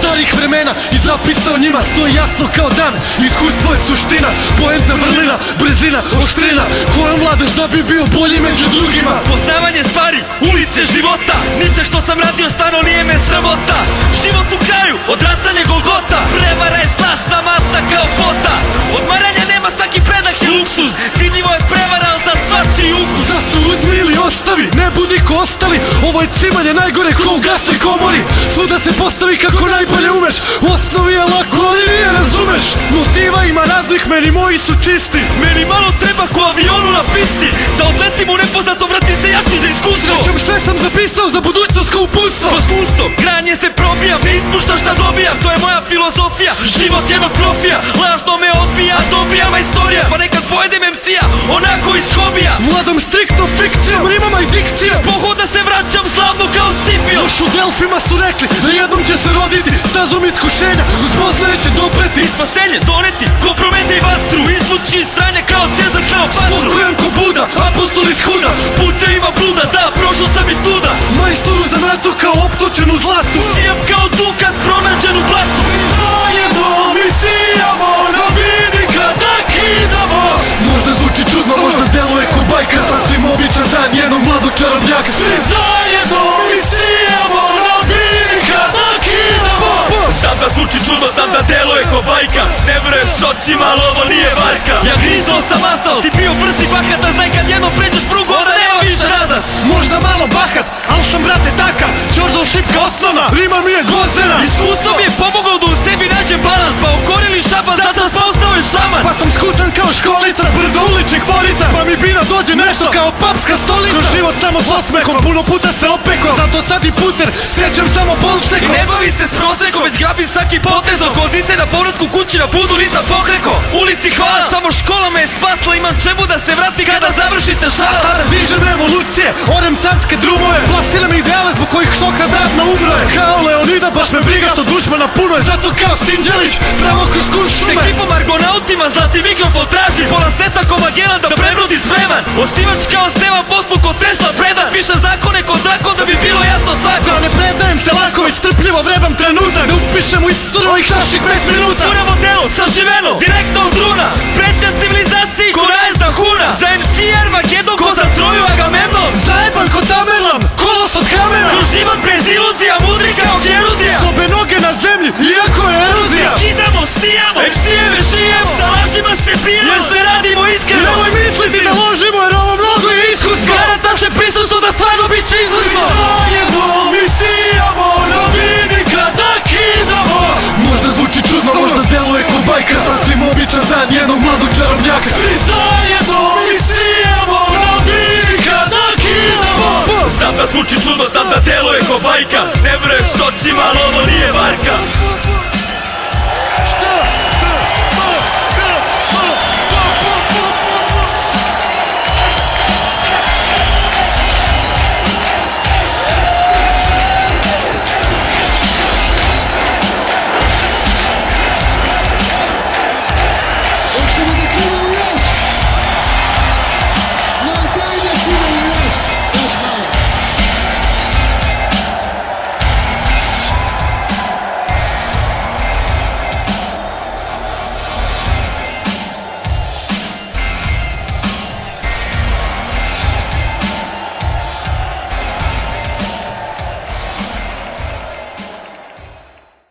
starih vremena i zapisao njima stoji jasno kao dan. Iskustvo je suština, poenta vrlina, brzina, oštrina, koja mladost da bi bio bolji među drugima. Poznavanje stvari, ulice života, ničeg što sam radio stvarno nije me sramota. Život u kraju, odrastanje Golgota, prevara je slasna masta kao fota. Odmaranje nema, svaki predah je luksuz, vidljivo je prevara, al za svačiji ukus. Zato uzmi ili ostavi, ne budi ko ostali. Ovo je cimanje najgore ko u gasnoj komori. Svuda se postavi kako najbolje umeš. U osnovi je lako, ali nije razumeš. Motiva ima raznih, meni moji su čisti. Meni malo treba ko avionu na pisti, da odletim u nepoznato, vrati se jači za iskustvo. Srećom sve sam zapisao za budućnost kao upustvo. Kroz gusto, granje se probijam, ne ispuštam šta dobijam, to je moja filozofija. Život jednog profija, lažno me odbija, dobijama istorija. Pa nekad pojedem MC-a, onako iz hobija. Vladam striktno fikcijom, rimama i dikcijom. S pohoda se vraćam slavno kao Scipio. Još u Delfima su rekli da jednom će se roditi, stazom iskušenja uz poznaje će dopreti. I spasenje doneti, ko promete i vatru, izvući iz stranja kao Cezar Kleopatru. Smutujem ko Buda, apostol iz Huda, putevima bluda, da, prošao sam i tuda. majstoru za NATO kao optočen u zlatu. Sijam kao dukat pronađen u blatu. Zajedno mi sijamo, na vidi kada kidamo. Možda zvuči čudno, možda deluje ko bajka, sasvim običan dan jednog mladog čarobnjaka. Svi zajedno mi sijamo, na vidi kada kidamo. Znam da zvuči čudno, znam da deluje ko bajka, ne veruješ očima, ali ovo nije varka. Ja grizao sam asfalt, ti bio brzi bahata, znaj kad jednom pređeš prugu, onda nema više nazad. Možda malo bahat, al sam brate takav, čordol šipka osnovna, rima mi je gvozdena. Iskustvo mi je pomogao da u sebi nađem balans, pa ukorili šaban, zato sam ostao je šaman. Pa sam skucan kao školica, s brdo uličnih forica, pa mi bina dođe nešto kao papska stolica. Kroz život samo s osmehom, puno puta se opeko, zato sad i puter, sećam samo I polseko. ne bavi se s prosekom, već grabim svaki potez. Oko se na povratku kući na budu nisam pokreko. Ulici hvala, samo škola me je spasla, imam čemu da se vrati kada završi se šala. Sada viđem revolucije, orem carske drumove, plasile mi ideale zbog kojih šoka davno umro je. Kao Leonida, baš me briga što dušmana puno je, zato kao Sinđelić, pravo kroz kuš S šume. ekipom argonautima zlati mikrofon traži, pola seta ko Magellan da prebrodi spreman. Osnivač kao Stevan poslu kod Tesla predan, pišem zakone ko zakon da bi bilo jasno svako. Da ne predajem se lako, već strpljivo vrebam trenutak, da upišem u istoriju ovih naših 5 minuta. Suravo delo, saživeno, direktno od druna, pretnja civilizaciji ko najezda huna. Za MC Armagedon ko za Troju Agamemnon, Zajeban ko Tamerlan, kolos od kamera. kroz život bez iluzija, mudri kao Geruzija. S obe noge na zemlji, iako je erozija. Kidamo, sijamo, MC-eve žijemo, sa lažima se bijemo, jer se radimo iskreno. Nemoj misliti da ložimo jer ovo mnogo je iskusno. Garanta će prisustvo da stvarno bit će izvrsno. Zajedno mi sijamo, na vidi kada kidamo. Možda zvuči čudno, možda deluje ko bajka, sasvim običan dan jednog mladog čarobnjaka. Svi zajedno mi sijamo, na vidi kada kidamo. Znam da zvuči čudno, znam da deluje ko bajka, ne veruješ očima, ali ovo nije varka.